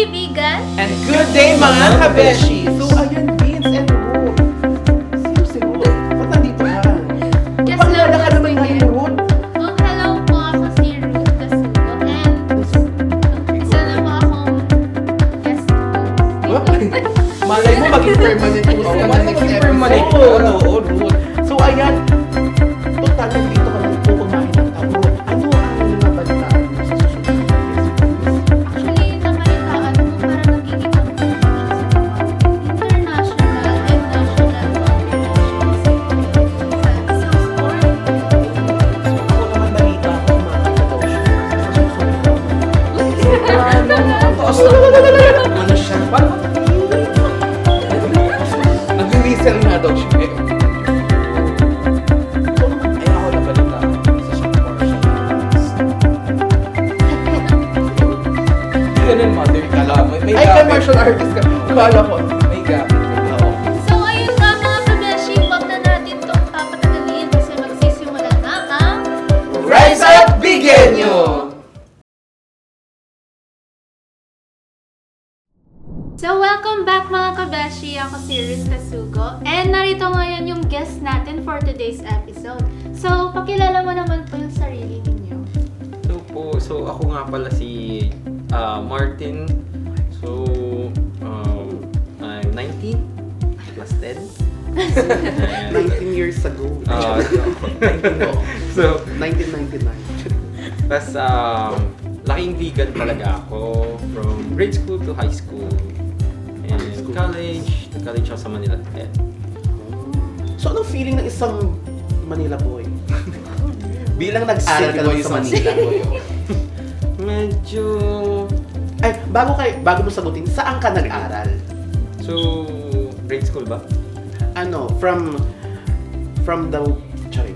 day, vegan! And good day mga kabeshi! So ayan, Vince and Ruth. Sino si Ruth? Ba't nandito ka? Yes, Pakilala ka Lord, naman yes, kay Lord. Ruth. Oh, hello po, ako si Ruth Casugo. And isa na po akong guest host. Malay mo maging permanent host ka na next episode. Oo, Ruth. So ayan, total nandito ka lang po kumain ng tao. Ano ang nabalitaan mo sa social media? Actually, nabalitaan ko parang nagiging ang international and national sa sport. So ako naman balita ko kumain daw siya sa susunod. Ano siya? Parang nag-whistle nga daw siya. Ay ako nabalita sa siyang martial arts. Ganun mother. Kala mo, may Ay, gamit. kay martial artist ka. Kala ko. May gamit. Oo. So, ayun nga mga kabeshi, wag na natin itong papatagalin kasi magsisimula na ang Rise up, Bigenyo! So, welcome back mga kabeshi. Ako si Ruth Casugo. And narito ngayon yung guest natin for today's episode. So, pakilala mo naman po yung sarili ninyo. So ako nga pala si Martin. So, I'm 19 plus 10. And, 19 years ago. 19 po. So, 1999. tas laking vegan talaga ako from grade school to high school. And college ako sa Manila Tech. So, anong feeling ng isang Manila boy? Bilang nag-aral ka lang sa Manila. Medyo... Ay, bago mo sagutin, saan ka nag-aral? So, grade school ba? Ano, from the... Sorry.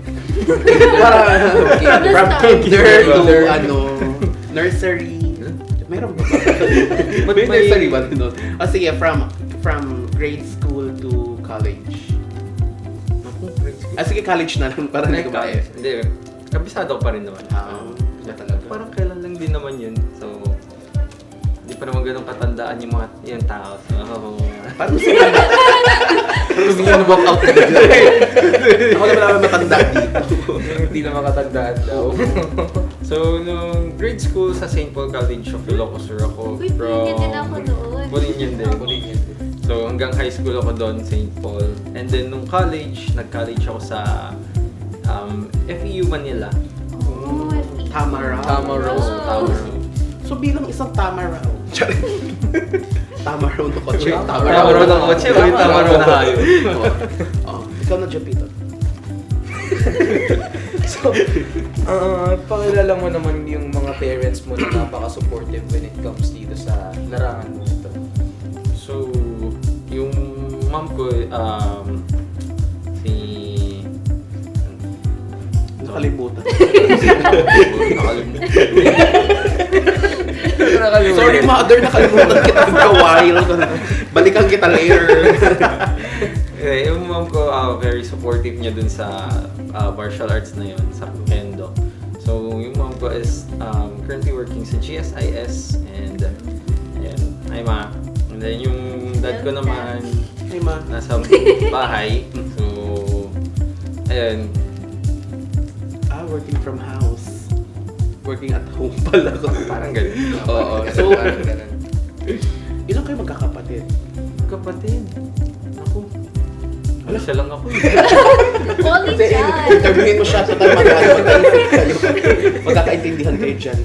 From kinder to, nursery. Meron ba? May nursery ba? Sige, from grade school to college. Grade school. Sige, college na lang. Para hindi ko ba Hindi, kabisado ko pa rin naman. Talaga. Parang kailan lang din naman yun. So, hindi pa naman ganun katandaan yung tao. So, Parang gusto mo gusto mo walk out na ako naman matanda dito. Hindi na makatandaan daw. So, nung grade school sa St. Paul College of Ilocos ako. Uy, Pulinyan din ako doon. Pulinyan din. So, hanggang high school ako doon, St. Paul. And then, nung college, nag-college ako sa FEU Manila. Oh, Tamaraw. Tamaraw. So bilang isang Tamaraw. Tamaraw na kotse. Tamaraw ng kotse, o yung Tamaraw na hayop? Ikaw na, Jepito. So, pakilala mo naman yung mga parents mo na napaka-supportive when it comes dito sa larangan mo ito. So, yung mom ko, si... Nakalimutan. Sorry, mother, nakalimutan kita for a while. Balikan kita later. Yung mom ko, very supportive niya dun sa martial arts na yun, sa Kendo. So, yung mom ko is currently working sa GSIS and ayan, hi ma. And then yung dad ko naman, Hey, ma. nasa bahay. So, ayun. Working from house. Working at home pala. Parang ganun. Oo. So, ilan kayo magkakapatid? Kapatid. Ako. Siya lang ako. Only Kasi child. interviewin mo siya, total magkakaintindihan kayo dyan.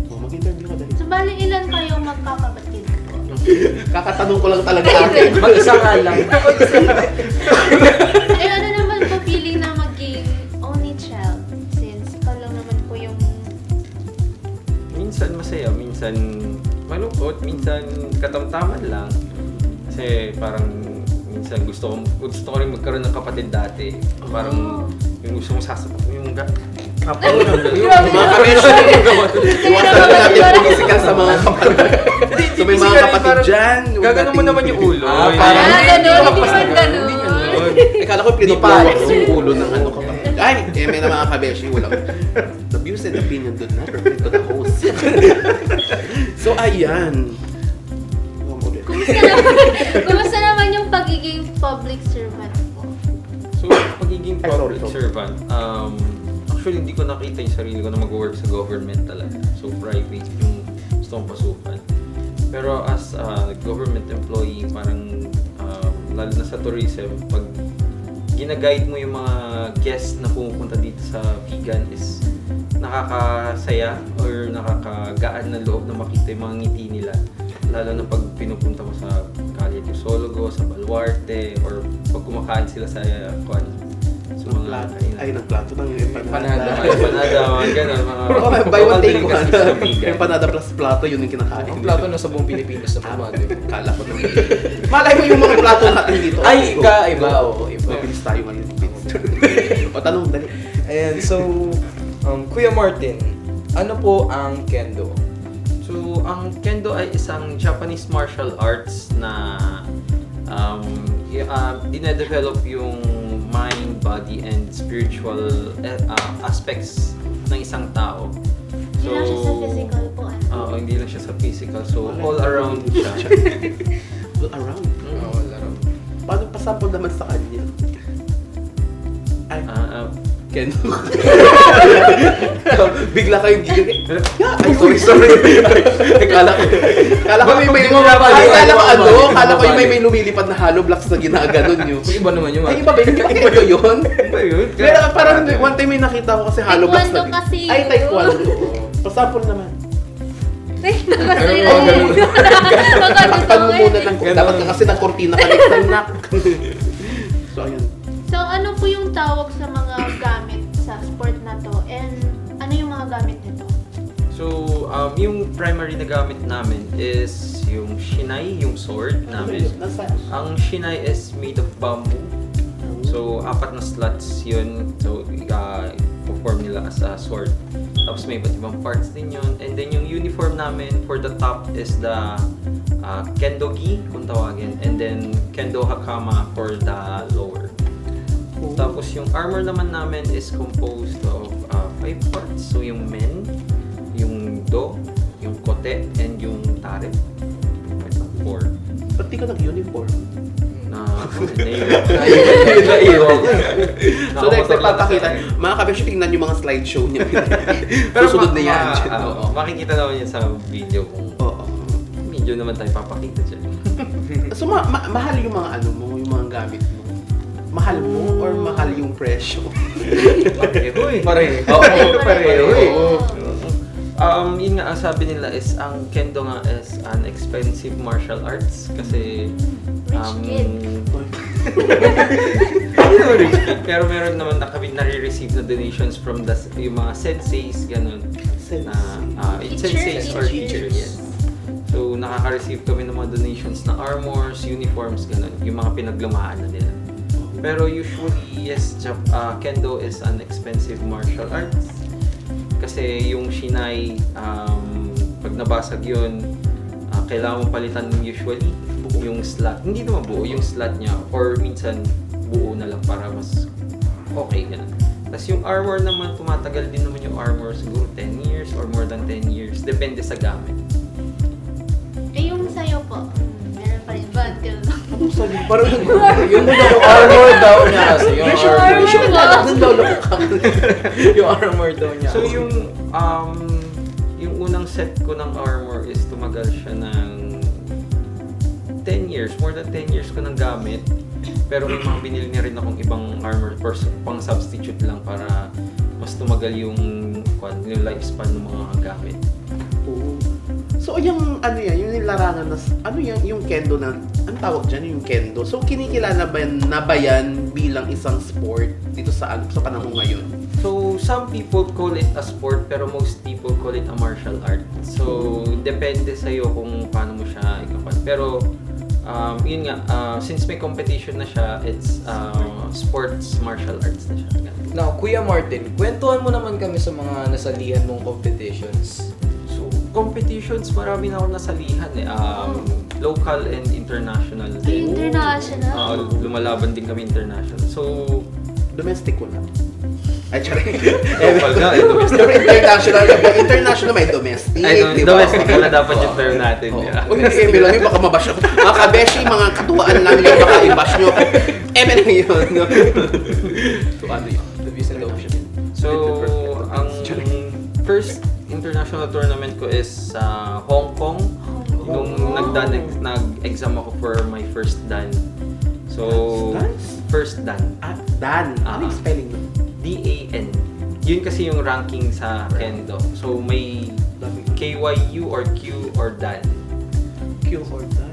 Mag-interview ka dahil. So, bali ilan kayong magkakapatid po? Kakatanong ko lang talaga akin. Mag-isa ka lang. Eh, ano naman po feeling na maging only child? Since ikaw lang naman po yung... Minsan masaya, minsan malungkot, minsan katamtaman lang. Kasi parang minsan gusto ko rin magkaroon ng kapatid dati. Parang yung gusto mong sasapak yung kapal na Mga kabesyo, iwasan na natin physical sa mga kapatid. So may mga kapatid dyan. Gaganon mo naman yung ulo. Parang ganun, hindi naman ganun. Kala ko pinupawak yung ulo ng ano kapatid. Ay, may na mga kabeshi, walang the views and opinion doon na to the host. So, ayan. Kumusta naman yung pagiging public servant po? So, pagiging public servant, actually hindi ko nakita yung sarili ko na mag-work sa government talaga. So, private yung gusto kong pasukan. Pero as a government employee, parang lalo na sa tourism, pag gina-guide mo yung mga guests na pumupunta dito sa vegan is nakakasaya or nakakagaan ng loob na makita yung mga ngiti nila. Lalo na pag pinupunta mo sa Calle Crisologo, sa Baluarte, or pag kumakain sila sa mga Ay, ng plato ng Empanada. Empanada, mga gano'n. Buy one take one. Sa vegan. Empanada plus plato, yun yung kinakain. Ang plato na sa buong Pilipinas na pamado. Kala ko naman. Malay mo yung mga plato natin dito. Ay, iba. Oo, iba. Mabilis tayo ngayon. O, tanong, dali. Ayan, so, Kuya Martin, ano po ang Kendo? So, ang Kendo ay isang Japanese martial arts na dinedevelop yung mind, body, and spiritual aspects ng isang tao. Hindi lang siya sa physical po. Oo, hindi lang siya sa physical. So, all around siya. All around. All around. Paano pasapol naman sa kanya? Ay, Ken. Bigla kayong gigil. Ay, sorry. Kala ko may may lumilipad na hollow blocks na ginaganon nyo. Iba naman yung Ay, iba ba yun? Iba yun? Pero parang one time may nakita ko kasi hollow blocks Taekwondo kasi yun. Ay, taekwondo. Pasapol naman. Ay, nakasali Oo, lang. Takpan mo muna ng dapat ka kasi ng kortina ka next time na. So, ayun. So, ano po yung tawag sa mga gamit sa sport na to? And ano yung mga gamit nito? So, yung primary na gamit namin is yung shinai, yung sword namin. Ang shinai is made of bamboo. So, 4 na slots yun. So, perform nila as a sword. Tapos may iba't ibang parts din yun. And then yung uniform namin for the top is the kendo gi, kung tawagin. And then kendo hakama for the lower. Tapos yung armor naman namin is composed of 5 parts. So yung men, yung do, yung kote, and yung tare. 4. Ba't di ka nag-uniform? So next time papakita, mga kabesyo, tingnan yung mga slideshow niya. Pero susunod na yan. Makikita naman yan sa video kung video naman tayo papakita dyan. So mahal yung mga ano mo, yung mga gamit mo? Mahal mo or mahal yung presyo? Pareho eh. Pareho eh. Yun nga, ang sabi nila is ang kendo nga is an expensive martial arts kasi Rich kid. pero meron naman na kami nare-receive na donations from yung mga senseis, ganun. Senseis or teachers. Yes. So, nakaka-receive kami ng mga donations na armors, uniforms, ganun. Yung mga pinaglumaan na nila. Pero usually, yes, Kendo is an expensive martial arts. Kasi yung shinai, pag nabasag yun, kailangan mong palitan usually yung slot. Hindi naman buo, yung slot niya. Or minsan, buo na lang para mas okay. Ganun. Tapos yung armor naman, tumatagal din naman yung armor. Siguro 10 years or more than 10 years. Depende sa gamit. Eh, yung sa'yo po, meron pa rin ba? Parang Yung armor daw niya kasi. Yung armor daw niya. So yung unang set ko ng armor is tumagal siya ng 10 years. More than 10 years ko nang gamit. Pero may mga binili niya rin akong ibang armor pang substitute lang para mas tumagal yung lifespan ng mga gamit. So yung ano yan, yung nilarangan na, ano yan, yung kendo na, ang tawag dyan, yung kendo. So kinikilala ba yan bilang isang sport dito sa panahon ngayon? So some people call it a sport pero most people call it a martial art. So depende sa'yo kung paano mo siya ikapan. Pero yun nga, since may competition na siya, it's sports martial arts na siya. Now, Kuya Martin, kwentuhan mo naman kami sa mga nasalihan mong competitions. Competitions, marami na ako nasalihan eh. Local and international. Ay, international. Lumalaban din kami international. So, Domestic ko lang. Ay, charing. Local nga, domestic. International may domestic. Ay, di ba? domestic pala dapat yung term natin. Oo. Yeah. Uy, hindi lang yun, baka mabash ako. Mga kabeshi, mga katuwaan lang yun, baka i-bash nyo. Eme lang yun. No? So, ano yun? The Visa and the Ocean. So, ang first international tournament ko is sa Hong Kong. Nung nag-exam ako for my first Dan. So, Dance? first Dan. Ah, Dan. Ano yung spelling nun? DAN. Yun kasi yung ranking sa Kendo. So, may KYU or Q or Dan. Q or Dan.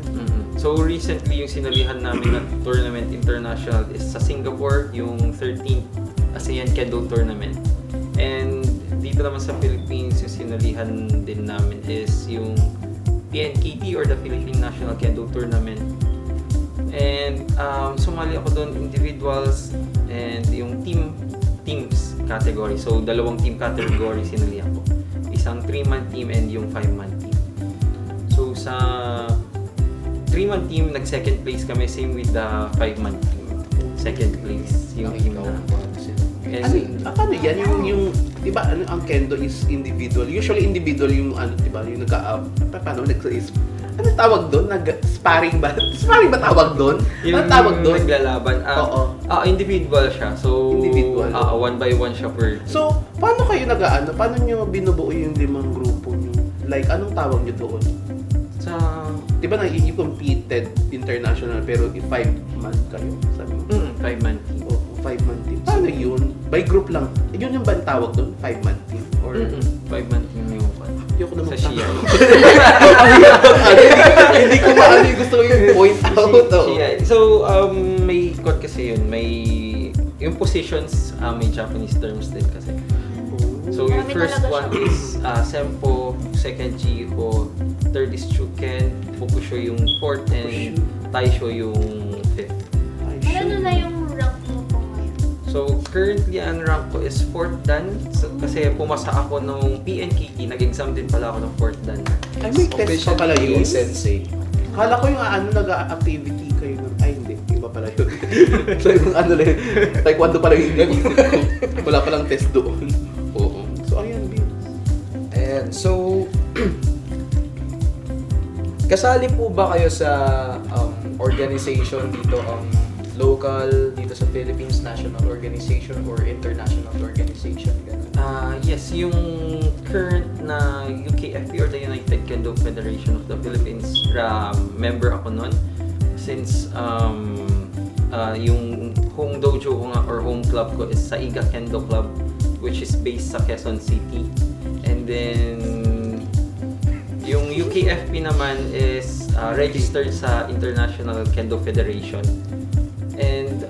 So, recently yung sinalihan namin na tournament international is sa Singapore, yung 13th ASEAN Kendo Tournament. And dito naman sa Philippines, yung sinalihan din namin is yung PNKT or the Philippine National Kendo Tournament. And sumali ako doon individuals and yung teams category. So, dalawang team category sinalihan ko. Isang 3-man team and yung 5-man team. So, sa 3-man team, nag-second place kami. Same with the 5-man team. Second place yung team na. Paano yan? Yung di ba, ang Kendo is individual. Usually individual yung, di ba, yung paano, ano tawag doon? Sparring ba? Sparring ba tawag doon? Ano tawag doon? Naglalaban. Oo. Individual siya. So, Individual. One by one siya per. So, paano kayo paano nyo binubuo yung 5 grupo nyo? Like, anong tawag nyo doon? Sa... Di ba competed international pero 5-man kayo? Sabi mo? 5-man team. Oo, 5-man team. Paano yun? By group lang. Yun yung ba ang tawag doon? 5-man team? Or 5-man team yung Ayoko na sa magtanong. CI. Hindi ko maano yung gusto ko yung point out. CI. So, may code kasi yun. May... Yung positions, may Japanese terms din kasi. So, yung Marami first talaga one siya. is Sempo, second Jiho, third is Chuken, Fukusho yung fourth, and Taisho yung fifth. Ano na yung rank mo po ngayon? So, currently, ang rank ko is 4th Dan. So, kasi pumasa ako nung PNKT, nag-exam din pala ako ng 4th Dan. Ay, may test pa pala yun. Sensei. Kala ko yung nag-activity kayo ng... Ay, hindi. Iba pala yun. So, yung lang, taekwondo pala yung iniisip ko. Wala palang test doon. Oo. So, ayan, Vince. And so, kasali po ba kayo sa organization dito, local, dito sa Philippines National Organization or international organization? Yes, yung current na UKFP or the United Kendo Federation of the Philippines, member ako nun. Since yung home dojo ko nga or home club ko is sa Iga Kendo Club, which is based sa Quezon City. And then, yung UKFP naman is registered sa International Kendo Federation. And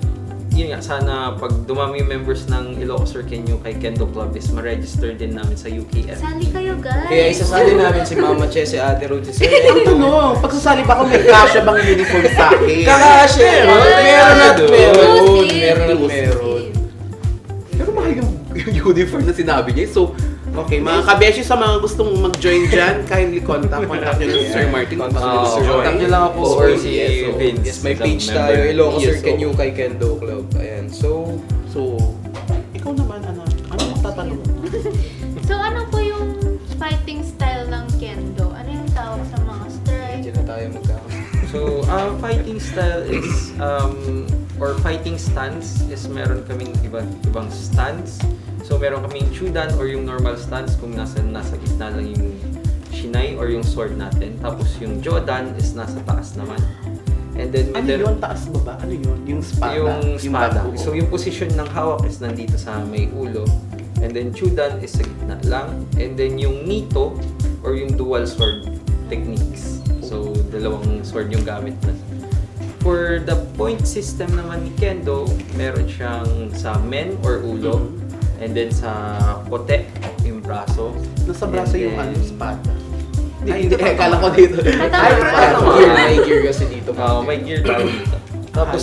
yun nga, sana pag dumami yung members ng Ilocos Surqueño kay Kendo Club is ma-register din namin sa UKFP. Sali kayo, guys! Kaya isasali namin si Mama Che, si Ate Ruth, si Sir Ang tanong, pagsasali ba ako may kasya bang uniform sa akin? Kakasya! Meron at meron! Exclusive. Meron at meron! Pero mahal yung uniform na sinabi niya. So, okay, mga kabeshi sa mga gustong mag-join dyan, kindly contact nyo na si Sir Martin. Contact nyo lang ako or si Vince. Yes, may sa page member. tayo, Ilocos Yes, Surqueño kay Kendo Club. Ayan, so... So, ikaw naman, anak. Ano magtatanong? So, ano po yung fighting style ng Kendo? Ano yung tawag sa mga strike? Diyan na tayo magkakaroon. So, fighting style is, or fighting stance is meron kaming ibang stance. So, meron kaming chudan or yung normal stance kung nasa gitna lang yung shinai or yung sword natin. Tapos yung jodan is nasa taas naman. And then, Ano yun? Taas baba? Ano yun? Yung spada? yung spada. bago. So, yung position ng hawak is nandito sa may ulo. And then, chudan is sa gitna lang. And then, yung nito or yung dual sword techniques. So, dalawang sword yung gamit na. For the point system naman ni Kendo, meron siyang sa men or ulo. And then, sa kote, yung braso. Nasa braso And yung then- spada. Ay, Hindi, hindi. kala ko dito. Ay, May gear kasi dito. May gear tayo dito. Tapos,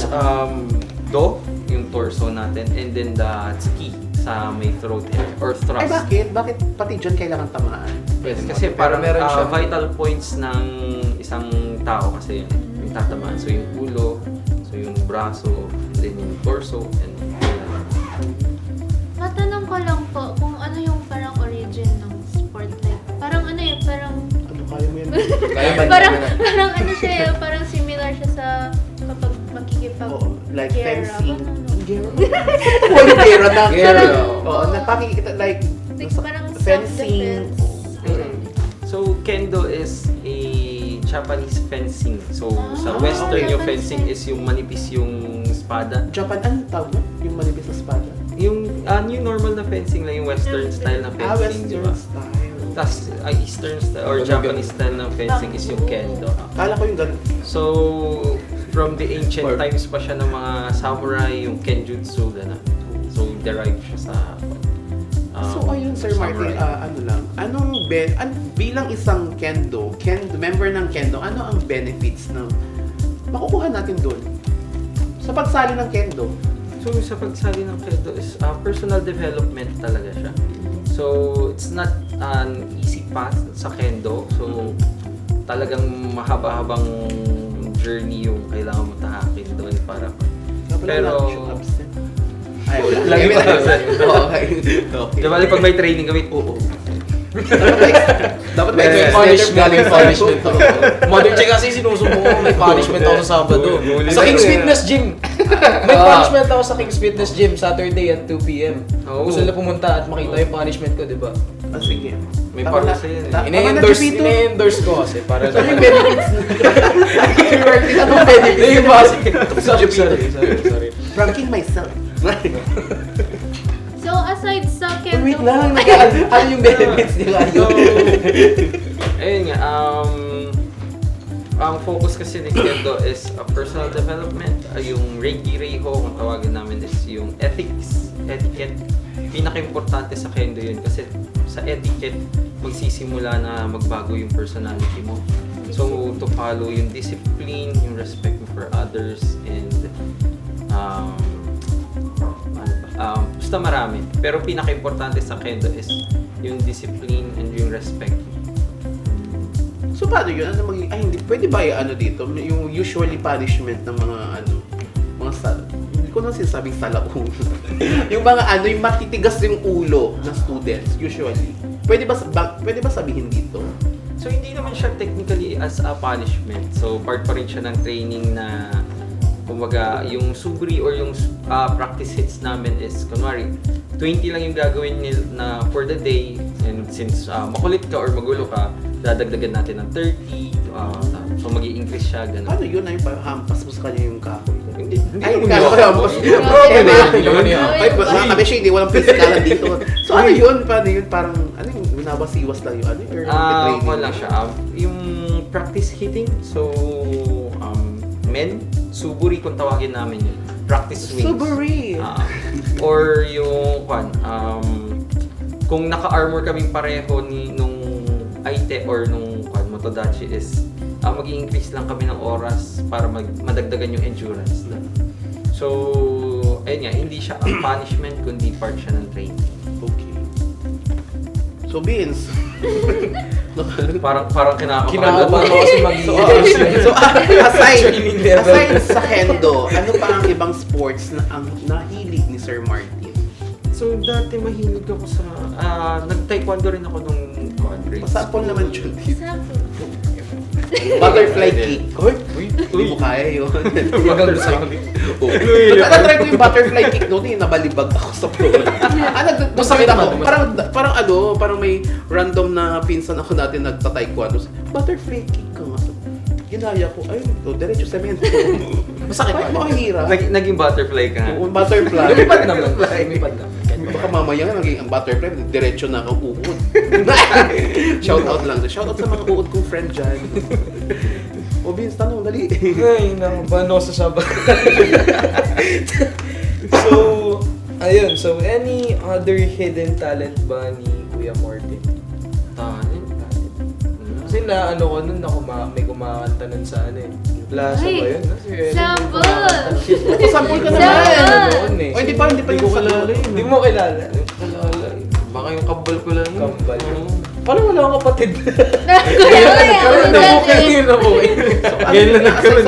do, yung torso natin. And then, the tsuki sa may throat or thrust. Ay, bakit? Bakit pati dyan kailangan tamaan? Pwede Kasi pero parang meron siya. vital points ng isang tao kasi yun, yung tatamaan. So yung ulo, so yung braso, then yung torso, and parang ano siya, parang similar siya sa kapag makikipag Oo, like gera. fencing. Ganun. Walang gera na. Gera. Oo, napakikita like Like, nasa parang fencing. self-defense. So, kendo is a Japanese fencing. So, sa western okay. yung fencing is yung manipis yung espada. Japan, anong tawag mo? Yung manipis na espada? Yung normal na fencing lang, yung western style na fencing, di ba? style. Tapos, eastern style or Japanese style ng fencing is yung kendo. Kala ko yung ganun. So, from the ancient Or- times pa siya ng mga samurai, yung kenjutsu, gano'n. So, derived siya sa So ayun Sir Martin, samurai. ano lang, bilang isang member ng kendo, ano ang benefits na makukuha natin doon sa pagsali ng kendo? So, sa pagsali ng kendo is personal development talaga siya. So, it's not an easy path sa kendo. So, talagang mahaba-habang journey yung kailangan mo tahakin doon para Pero- Ay, wala. Lagi Ay, tayo wala. sa Okay. Okay. Di ba, pag may training kami, oo. Dapat may May punishment, may punishment. Mother Che kasi sinusumbong ko, may punishment ako sa Sabado. Huli Sa na King's yun. Fitness Gym. May punishment ako sa King's Fitness Gym Saturday at 2 p.m. Oo. Gusto nila pumunta at makita yung punishment ko, di ba? Ah, sige. May Tama parusa na. yun eh. Tama na, Ine-endorse Chipito. ine-endorse ko kasi para Ano yung naman. benefits? Anong benefits? Yung basic. Sorry. Ranking myself. So, aside sa kendo, Wait lang, ano yung benefits nila? So, ayun nga, ang focus kasi ni kendo is personal development. Yung Reiki Reiho, kung tawagin namin is yung etiquette. Pinaka-importante sa kendo yun kasi sa etiquette, magsisimula na magbago yung personality mo. So, to follow yung discipline, yung respect mo for others, and basta marami. Pero pinaka-importante sa kendo is yung discipline and yung respect. So paano yun? Ano maging, ay hindi, pwede ba ano dito? Yung usually punishment ng mga hindi ko na sinasabing salaulo. Yung mga yung matitigas yung ulo ng students, usually. Pwede ba sabihin dito? So, hindi naman siya technically as a punishment. So, part pa rin siya ng training na kumbaga, yung subri or yung practice hits namin is, kunwari, 20 lang yung gagawin na for the day, and since makulit ka or magulo ka, dadagdagan natin ng 30, so mag-i-increase siya, gano'n. Paano yun? Ay, hampas mo sa kanya yung kahoy. Hindi Ay, naman kala ko yun. hampas. Hindi naman Problem yun. na. Yun yun. Ay, mga kami siya, hindi walang pisikalan dito. So ano yun? Paano yun? Parang, ano yung binabasiwas lang yun? Ano yung training? Wala siya. Yung practice hitting, so, men, suburi kung tawagin namin yun. Practice swings. Suburi! Or yung, kung naka-armor kaming pareho nung Aite or nung Motodachi is, mag-i-increase lang kami ng oras para madagdagan yung endurance. So, ayun nga, hindi siya ang punishment, kundi part siya ng training. Okay. So, Vince. Parang kinakabahan Kinakabahan ko kasi So, Training level. aside sa kendo, ano pa ang ibang sports na ang nahilig ni Sir Martin? So, dati mahilig ako sa, nag-taekwondo rin ako nung grade Pasapol school. naman yun. Example. Butterfly kick. Uy, hindi mo kaya yun. Maganda sa akin. Natry ko yung butterfly kick noon, nabalibag ako sa pro. Masakit ako. naman. Parang may random na pinsan ako natin nagta-taekwondo. Butterfly kick ka nga. Ginaya ko, ay, diretso semento. Masakit Bakit pa. makahirap? Naging butterfly ka. Oo, butterfly. Lumipad naman. Lumipad naman. Baka mamaya nga naging ang butterfly, diretso na ako uod. Shoutout lang. Shoutout sa mga uod kong friend dyan. O Vince, tanong, dali. Ay, bano sa Sabado. So, ayun. So, any other hidden talent ba ni Kuya Martin? Talent. Kasi na ko nun, may kumakanta nun sa Plaza Ay, ba yun? Kasi, sample! Sample ka Sample! naman. Eh. O, hindi pa yung kilala yun. Hindi mo kilala. Kilala. Baka yung kabal ko lang yun. Kambal. Oo. Parang wala akong kapatid. Kaya, Nabukin. Ngayon lang nagkaroon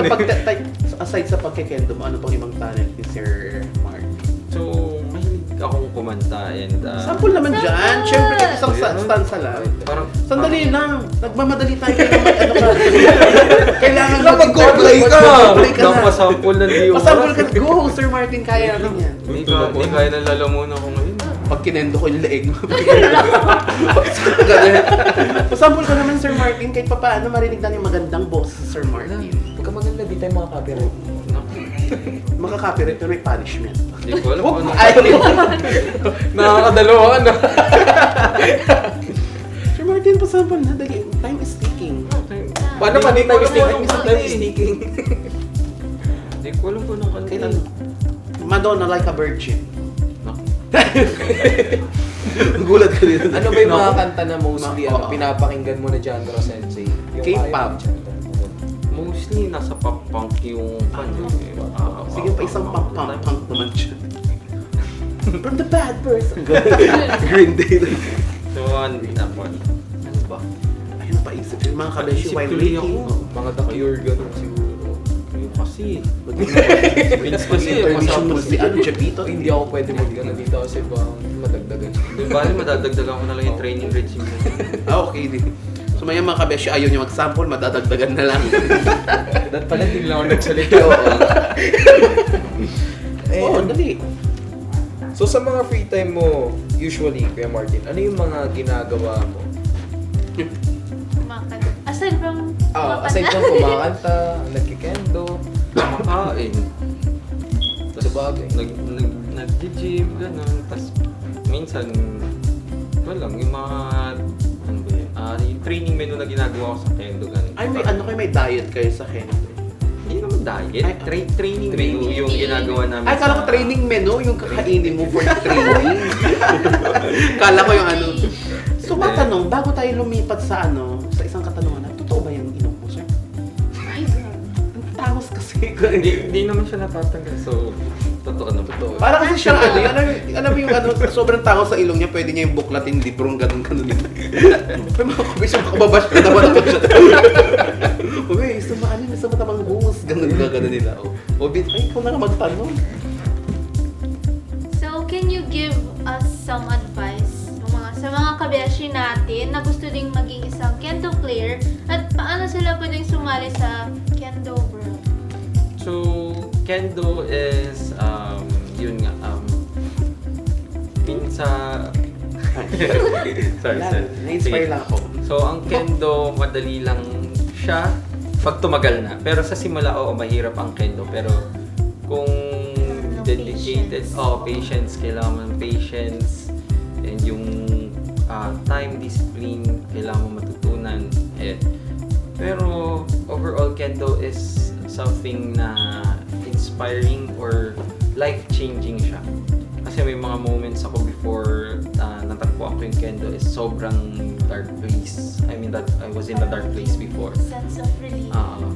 aside sa pagkikendo mo, ano pang ibang talent ni Sir Martin? So, mahilig akong kumanta and Sample naman dyan. Siyempre, isang stanza lang. parang Sandali lang. Nagmamadali tayo. Ano ka? Kailangan Mag-play ka! Play ka na. Napasample na di Pasample ka. Go, Sir Martin. Kaya natin yan. Hindi kaya nalalamunan ko ngayon. Pag kinendo ko yung leeg mo. Pasample ko naman, Sir Martin. Kahit pa paano marinig lang yung magandang boss, Sir Martin. Pagka maganda, di tayo mga copyright. Makaka-copyright pero may punishment. Hindi ko alam kung anong Ay, Nakakadalawa ka na. Sir Martin, pasample na. Dali. Time is ticking. Paano pa? Di tayo sticking. Time is sticking. Hindi ko alam kung anong kanta. Kahit ano. Madonna like a virgin. Gulat ka dito. Ano ba yung mga kanta na mostly Oo. pinapakinggan mo na genre sensei? Yung K-pop. kaya mo chanta. Mostly nasa pop-punk yung kanya. Sige pa, isang punk naman siya. From the bad person. Green Day. So, ano ba? Ayun, paisip yung mga kabeshi Paisip while tuloy making. ako. Mga The Cure, ganun siguro. Yung kasi. Vince kasi, intermission mo masama- si ano, Chepito. Hindi ako pwede mag-gana dito kasi bang madagdagan. Di ba, madadagdagan ko na lang yung training regime. Okay din. So may mga kabeshi ayaw niya mag-sample, madadagdagan na lang. Dahil pala hindi lang ako nagsalita. Oo, dali. So sa mga free time mo, usually, Kuya Martin, ano yung mga ginagawa mo? Kumakanta. Aside from Aside from kumakanta, nagkikendo, Kumakain. sabagay. Nag-gym, gano'n. Tapos, minsan, walang, yung mga, ano ba yun? Yung training menu na ginagawa ko sa kendo, gano'n. Ay, may ano kayo, may diet kayo sa Kendo. Hindi naman diet. Ay, Training menu yung ginagawa namin. Ay, kala ko training menu, yung kakainin mo for the training. Kala ko yung ano. So, matanong, bago tayo lumipat sa ano, sa isang katanungan, totoo ba yung inom mo, sir? Ay, God. Ang tangos kasi. Hindi naman siya natatanggal. So, totoo naman. Totoo. Para kasi siya ano, yung, alam mo yung ano, sobrang tangos sa ilong niya, pwede niya yung buklatin, librong ganun. May mga kubis yung makababash ka naman ako siya. Uy, sa matamang bus, ganun nila. O, ay, ikaw na nga magtanong. So, can you give us some advice sa mga kabeshi natin na gusto ding maging isang kendo player at paano sila pwedeng sumali sa kendo world? So, kendo is, yun nga, sorry. Na-inspire Sige. lang ako. So, ang kendo, madali lang siya pag tumagal na. Pero sa simula, mahirap ang kendo. Pero kung dedicated, patience, kailangan mo ng patience. And yung time, discipline, kailangan mo matutunan. Pero overall, kendo is something na inspiring or life-changing siya. Kasi may mga moments ako before natagpuan ko yung kendo is sobrang dark place. I mean that I was in a dark place before. Sense of relief.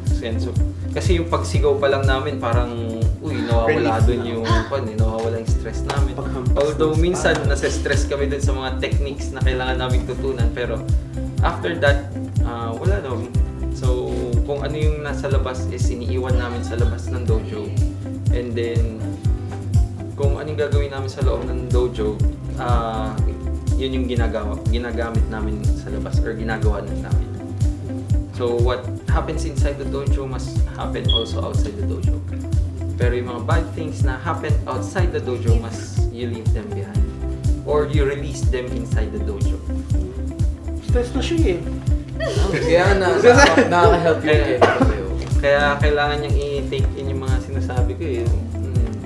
Sense of, kasi yung pagsigaw pa lang namin parang nawawala Relief doon na. yung nawawala yung stress namin. Paghampas Although ng minsan spa. nasa-stress kami dun sa mga techniques na kailangan namin tutunan, pero after that wala na. So kung ano yung nasa labas is iniiwan namin sa labas ng dojo, and then kung anong gagawin namin sa loob ng dojo, yun yung ginagamit namin sa labas or ginagawa na namin. So what happens inside the dojo must happen also outside the dojo. Pero yung mga bad things na happen outside the dojo, must you leave them behind. Or you release them inside the dojo. Stress na siya eh. Kaya nakaka-help yung kendo kayo. Kaya kailangan niyang i-take in yung mga sinasabi ko eh.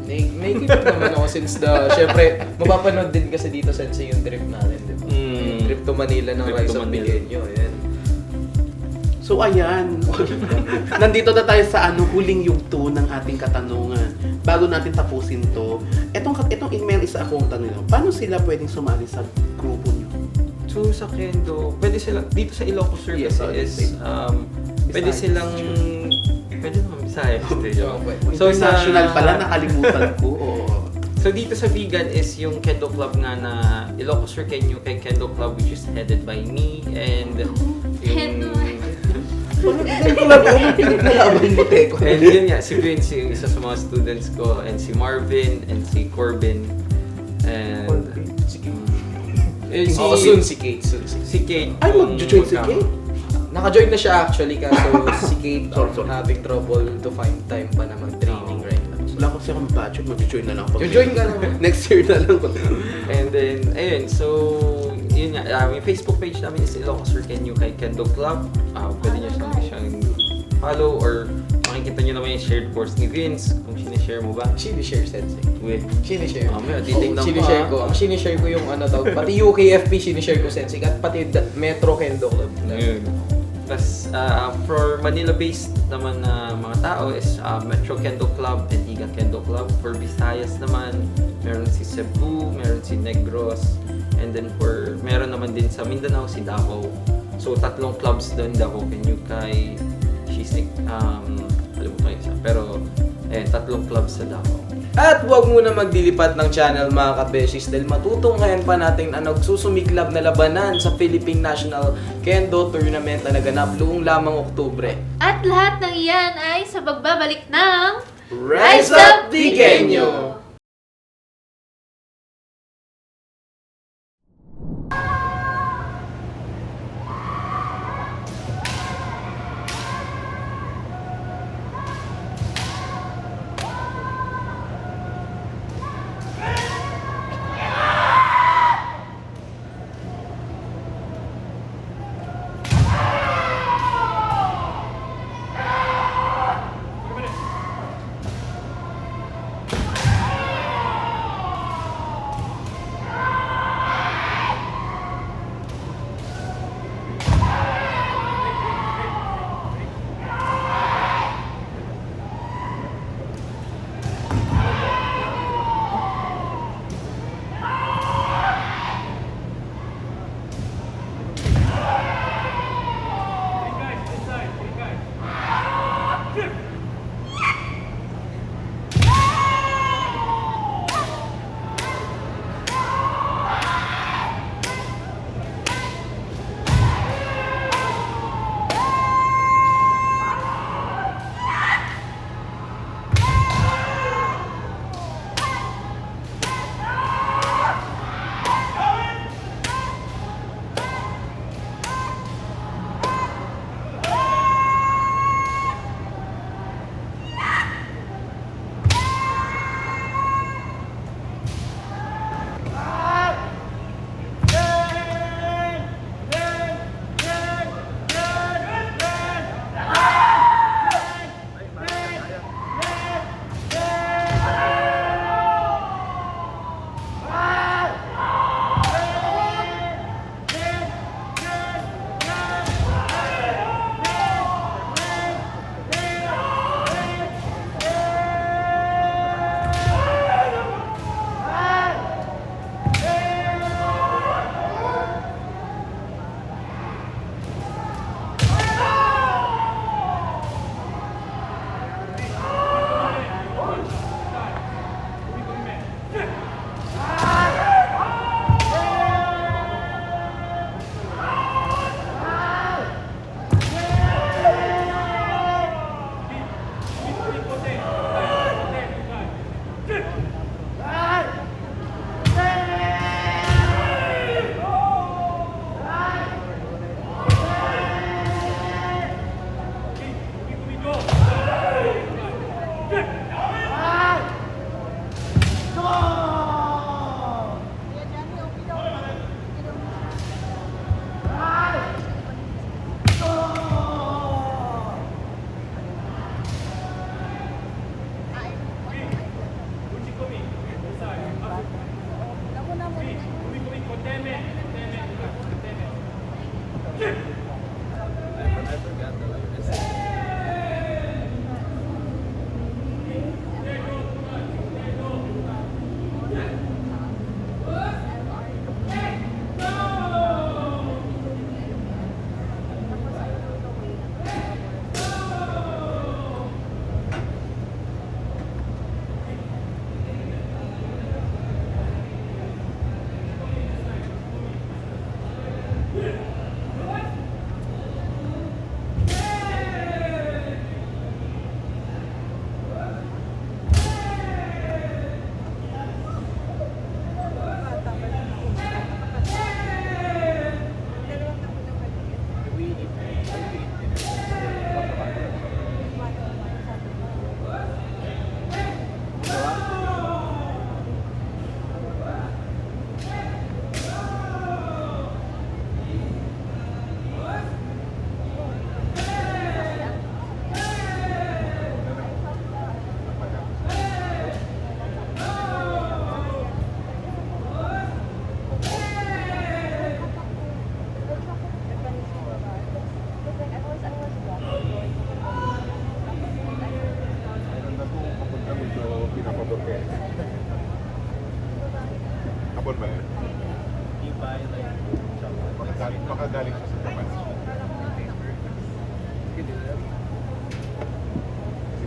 May give naman ako since syempre, mapapanood din kasi dito sensei yung trip natin, di ba? Yung trip to Manila ng Trip Rise to of Manila. Milenyo, ayan. So ayan, nandito na tayo sa huling yugto ng ating katanungan. Bago natin tapusin to, itong email isa akong tanong. Paano sila pwedeng sumali sa grupo niyo? So sa kendo, pwede sila, dito sa Ilocos Sur Yes, kasi is, pwede Visayas. silang, pwede naman Visayas. So international pala, nakalimutan ko. Oo. So dito sa vegan is yung kendo club nga na Ilocos Sur Kendo Club, which is headed by me and yung and yun nga, si Vince yung isa sa mga students ko, and si Marvin and si Corbin, and Eh, si, Oo, soon si Kate. Si Kate. Ay, kung mag-join si magka- Kate? Naka-join na siya actually kaso si Kate Sorry. having trouble to find time pa na mag-training right now. Wala kasi akong budget, mag-join na lang ako. Jo-join ka na. Next year na lang. And then, ayun, so, yun nga, yung Facebook page namin is Ilocos Ken kay Kendo Club. Pwede nyo siyang follow or makikita nyo naman yung shared post ni Vince kung sinishare mo ba. Sinishare sensei. Uy, Sinishare. mamaya, titignan ko Sinishare ha. ko. Ang sinishare ko yung ano daw, pati UKFP sinishare ko sensei at pati Metro Kendo Club. Ayun. Tapos, for Manila-based naman na mga tao is Metro Kendo Club and Iga Kendo Club. For Visayas naman, meron si Cebu, meron si Negros, and then meron naman din sa Mindanao si Davao. So, 3 clubs doon, Davao, Kenyukay, Shisig, alam mo isa. Pero, 3 clubs sa Davao. At huwag muna magdilipat ng channel mga kabeshis dahil matutunghayan pa natin ang nagsusumiklab na labanan sa Philippine National Kendo Tournament na naganap noong lamang Oktubre. At lahat ng iyan ay sa pagbabalik ng Rise Up Digenyo!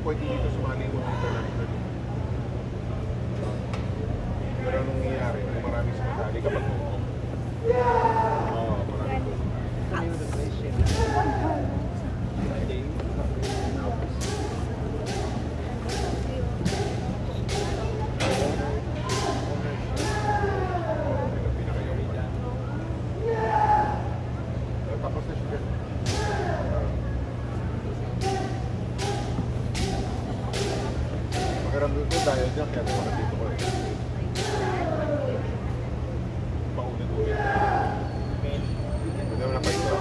pwede dito sumali yung mga international. Pero anong nangyayari? Kung marami sumasali kapag Oo, marami po. Tapos na siya. Pakiramdam ko dahil dyan, kaya naman dito ko eh. Paulit-ulit. Pwede mo na kayo.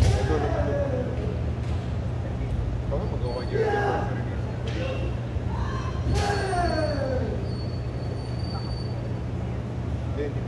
Ito naman yung... Baka mag-1 year anniversary. Hindi.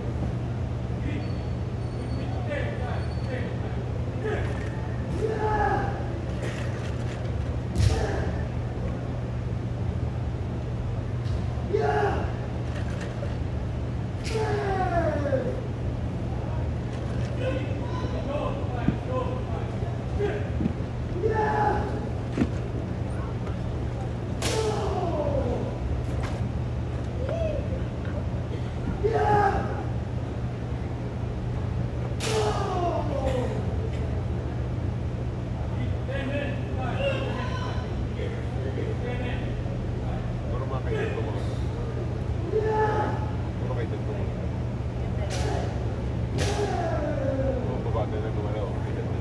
Puro mga kailan ko mga. Puro kailan ko mga. Puro babae na gumalaw. Kailan na.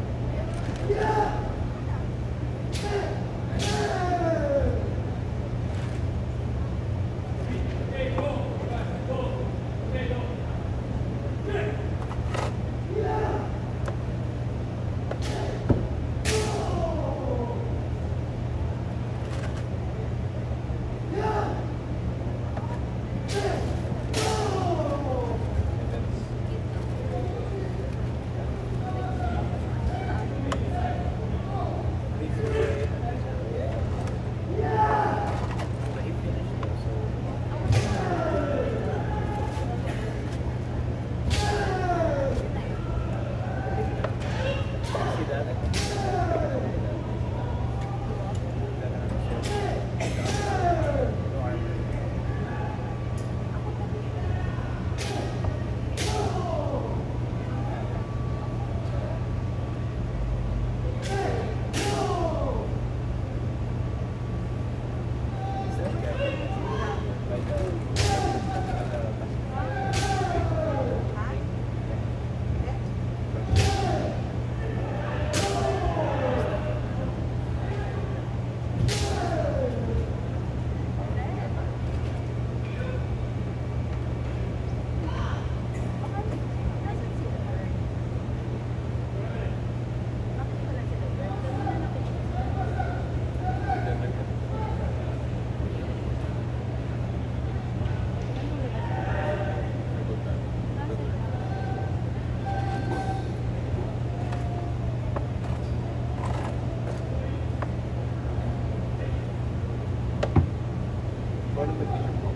Paano ba t-shirt mo?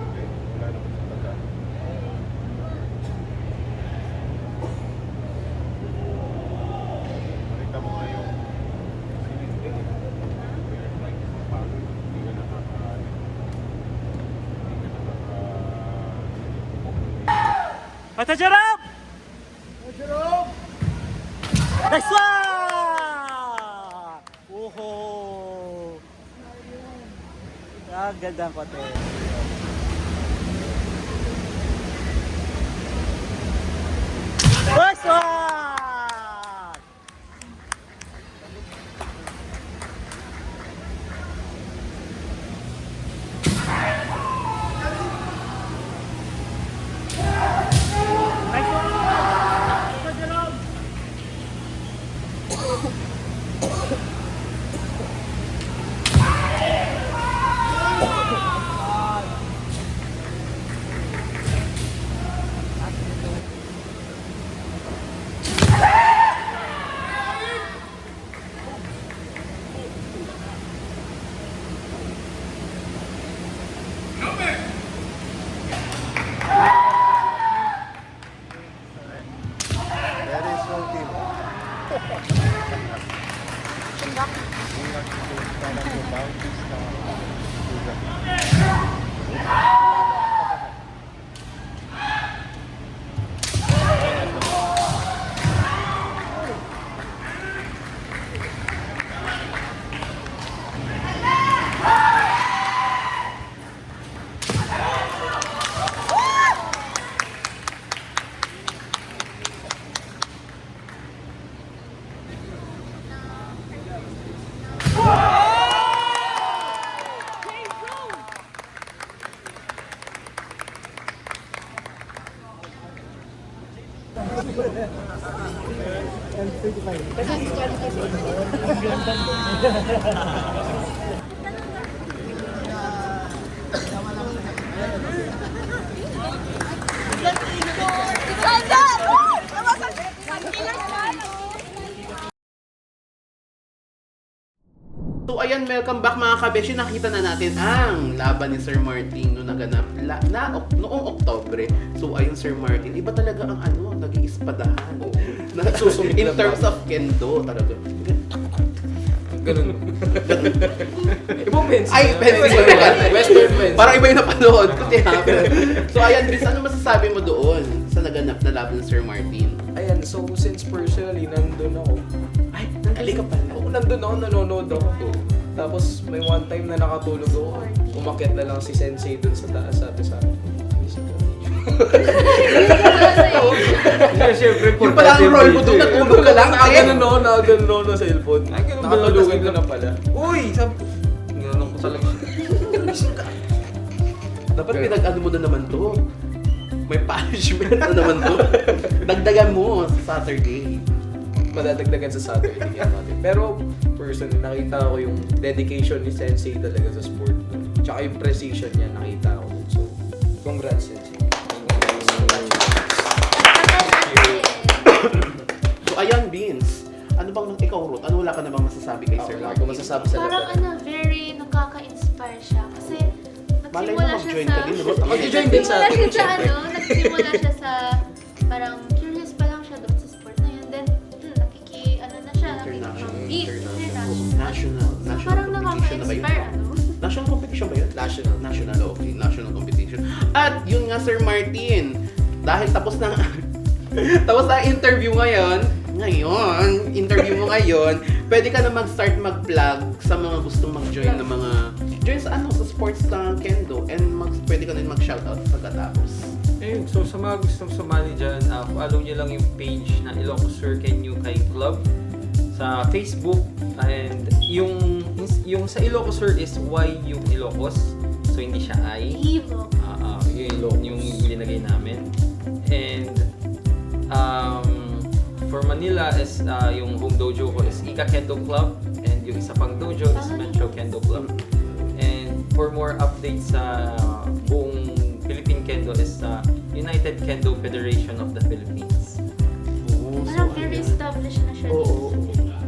Okay, wala naman sa tandaan. Nakita mo nga yung series din. Like, parang hindi ka nakaka- hindi ka nakaka- Basta Jerome! Jerome! Nice one! Oho! Ang ganda ko ito. Nice one! Nice one! Basta Jerome! So ayan, welcome back mga kabeshi. Nakita na natin ang laban ni Sir Martin no naganap noong Oktobre. So ayun, Sir Martin, iba talaga ang nag-iispadahan. In terms of kendo talaga. Ganun. Ibang pencil. Ay, pencil. Western pencil. Parang iba yung napanood ko. So ayan, Vince, ano masasabi mo doon sa naganap na laban ni Sir Martin? Ayan, so since personally, nandun ako. Ay, nandali ka pala. Oo, nandun ako, nanonood ako. Tapos may one time na nakatulog ako. Umakyat na lang si Sensei dun sa taas. Sabi sa akin, Siyempre, Yung pala ang role mo doon, natulog ka lang. Nakaganon ako na sa cellphone. Ay, ganun ba? Nakatulugin ko na pala. Uy! Ginanong ko talaga siya. Dapat pinag-ano mo na naman to. May punishment na naman to. Dagdagan mo sa Saturday. Madadagdagan sa Saturday yan natin. Pero personally, nakita ko yung dedication ni Sensei talaga sa sport. Tsaka yung precision niya, nakita ko. So, congrats Sensei. So ayan, Vince. Ano bang ikaw, Ruth? Ano wala ka na bang masasabi kay Sir Wala Martin? ko masasabi sa Parang laban. very nakaka-inspire siya. Kasi Malay mo nagsimula siya mag-join sa... ka din, Ruth. Mag-join din sa atin, Nagsimula siya syempre. nagsimula siya sa... Parang curious pa lang siya doon sa sport na yun. Then, na siya. National So, parang competition na ba yun? nakaka-inspire, National competition ba yun? National. National, okay. National competition. At yun nga, Sir Martin, dahil tapos na tapos na ang interview ngayon, pwede ka na mag-start mag-plug sa mga gustong mag-join ng mga join sa sa sports ng Kendo and pwede ka na mag-shoutout pagkatapos. Ayun, so sa mga gustong sumali dyan, follow nyo lang yung page na Ilocos Sur Kenyukai Club sa Facebook, and yung sa Ilocos Sur is Y yung Ilocos, so hindi siya I. Evo. Yun yung linagay namin. And for Manila is yung home dojo ko is Ika Kendo Club, and yung isa pang dojo is Metro Kendo Club. And for more updates sa buong Philippine Kendo is United Kendo Federation of the Philippines. Parang very established na siya. Oo.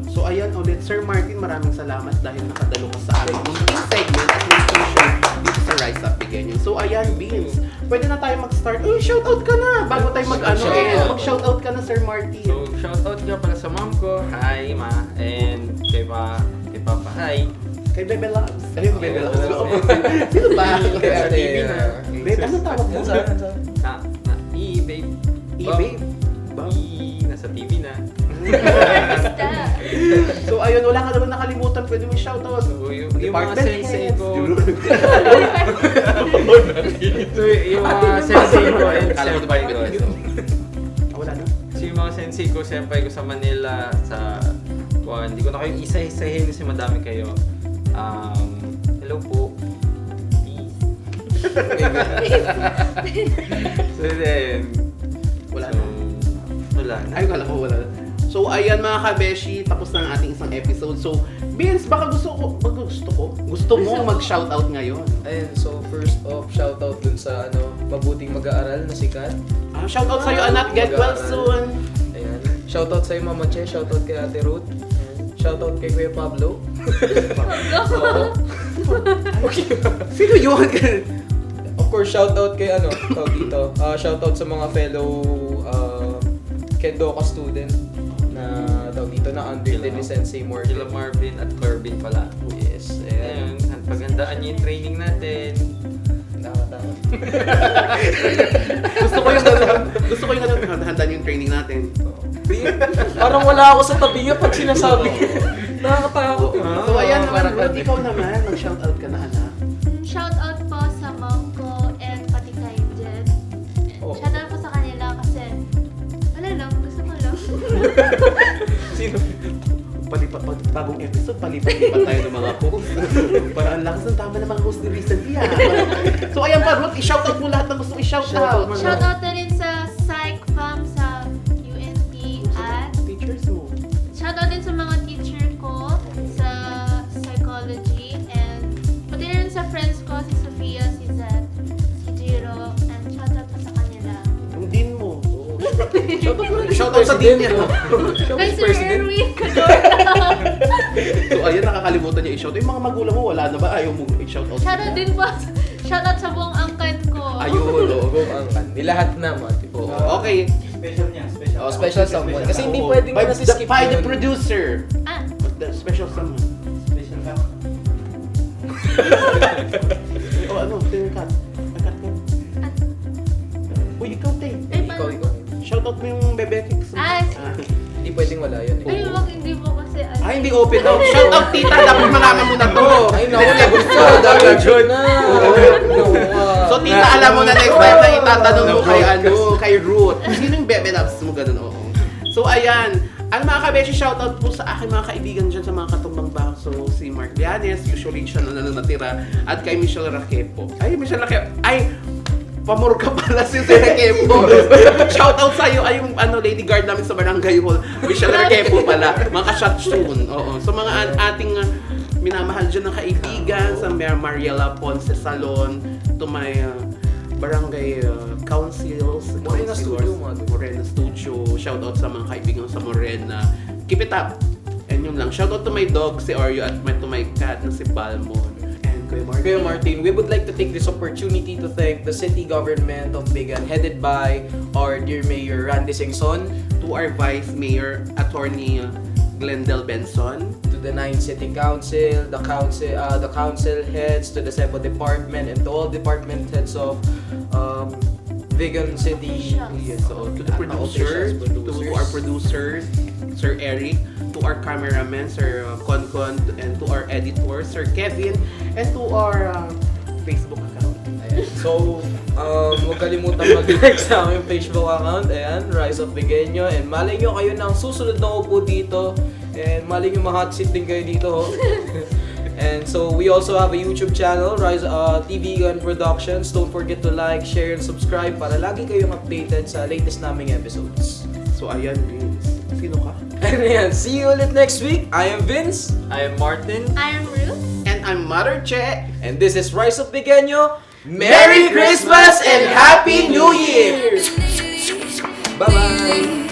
So ayan ulit, Sir Martin, maraming salamat dahil nakadalo ka sa aming munting segment at station dito sa Rise Up Bigenyo. So ayan, Vince, pwede na tayo mag-start. Shoutout ka na! Bago tayo mag-shoutout ka na, Sir Martin. So shoutout nga pala sa mom ko, hi ma, and kay Papa, hi. Kay Bebe Loves. Ayun, Bebe Loves. Sino ba? Kay Ate, Babe, anong tawag mo? E-babe. E-babe? Nasa TV na. Basta. So ayun, wala ka naman nakalimutan, pwede mo shoutout. So, yung mga Department sensei heads. ko. So, yung mga sensei ko and Kala ko senpai ko. department So, Wala na. so, yung mga sensei ko, senpai ko sa Manila, hindi ko na kayo isa-isahin kasi madami kayo. Hello po. Peace. So then, Wala so, na. wala na. Ay, kala ko wala na. So ayan mga kabeshi, tapos na ang ating isang episode. So Vince, baka gusto mo mag-shoutout ngayon. Ayun, so first off, shoutout dun sa mabuting mag-aaral na sikat. Shoutout sa'yo, anak. Get well soon. Ayan. Shoutout sa'yo, Mama Che. Shoutout kay Ate Ruth. Ayan. Shoutout kay Kuya Pablo. Oo. Sino yun? Of course, shoutout kay tawag dito. Shoutout sa mga fellow Kendoka student na tawag dito na under din ni Sensei Morgan. Sila Marvin at Corbin pala. Yes, ayan. Ayun, paghandaan niyo yung training natin. Tama. Gusto ko yung handa yung training natin. Parang wala ako sa tabi niya pag sinasabi ko. Nakakatakot. So ayan naman, Ruth, ikaw naman, mag-shoutout ka na anak. Shout out po sa mom ko and pati kay Jen. Oh. Shout out po sa kanila kasi wala lang, gusto ko lang. Sino? Bagong episode, palipat-lipat tayo ng mga host. Para ang lakas ng tama ng mga host ni recently ha. So ayan pa, Ruth, i-shoutout mo lahat ng gusto mong i-shoutout. Shout out na rin sa Psych Fam sa UNT at Teachers mo. shout out din sa mga teacher ko sa psychology and pati rin sa friends ko, si Sofia, si Zed, si Jiro, and shout out pa sa kanila. Yung dean mo. Shoutout sa din niya. Kay Sir Erwin, So ayan, nakakalimutan niya i-shout. Yung mga magulang mo, wala na ba? Ayaw mo i-shoutout. shout out din po, shout out sa buong angkan ko. Ayun, oo. Nilahat naman. Okay. Special niya, special. Oh, special someone. Kasi hindi Oo. pwedeng By nasi-skip the yun. producer. Ah, The special someone. Special ka. O ano, clear cut. Cut ka. Uy, ikaw, te. ay, Ikaw. Shoutout mo yung Bebe Kicks. Ah, Hindi pwedeng wala yun. ay, wag, hindi po kasi. Ay, hindi open daw. Shoutout, tita. Dapat malaman mo na to. Ay, naku, lagot ka. Dahil na. So, tita, alam mo na next time na itatanong mo kay, kay Ruth. Sino yung Bebe Loves mo? Ganun, oo. So, ayan. Ano mga kabeshi, shoutout po sa aking mga kaibigan dyan sa mga katumbang baso. Si Mark Llanes, usually siya na natira. At kay Michelle Raquepo. Ay, Michelle Raquepo. Ay, pamurka pala si Raquepo. Shoutout sa'yo. Ay, yung lady guard namin sa Barangay Hall. Michelle Raquepo pala. Mga ka-shot soon. Oo. So, mga ating minamahal dyan ng kaibigan sa Mariela Ponce Salon, to my barangay councils, Morena councilors, Studio, mga Morena Studio. Shout out sa mga kaibigan sa Morena. Keep it up. And yun lang. Shout out to my dog, si Oreo, at to my cat na si Balmon. And Kuya Martin. Kuya Martin, we would like to take this opportunity to thank the city government of Bigan, headed by our dear Mayor Randy Singson, To our Vice Mayor, Attorney Glendale Benson. to the 9 City Council, the council heads, to the SEPO department, and to all department heads of Bigan City. Officials. So, to the producer, to our producers, Sir Eric, to our cameraman, Sir Konkon, and to our editor, Sir Kevin, and to our Facebook account. So, huwag kalimutan mag-like sa aming Facebook account. Ayan, Rise of Bigenyo. And malay nyo kayo ng susunod na upo dito. And malay nyo ma-hot seat din kayo dito. Ho. And so, we also have a YouTube channel, Rise TV Gun Productions. Don't forget to like, share, and subscribe para lagi kayong updated sa latest naming episodes. So, ayan, Vince. Sino ka? And ayan, see you ulit next week. I am Vince. I am Martin. I am Ruth. And I'm Mother Che. And this is Rise of Bigenyo. Merry Christmas and Happy New Year! Bye-bye!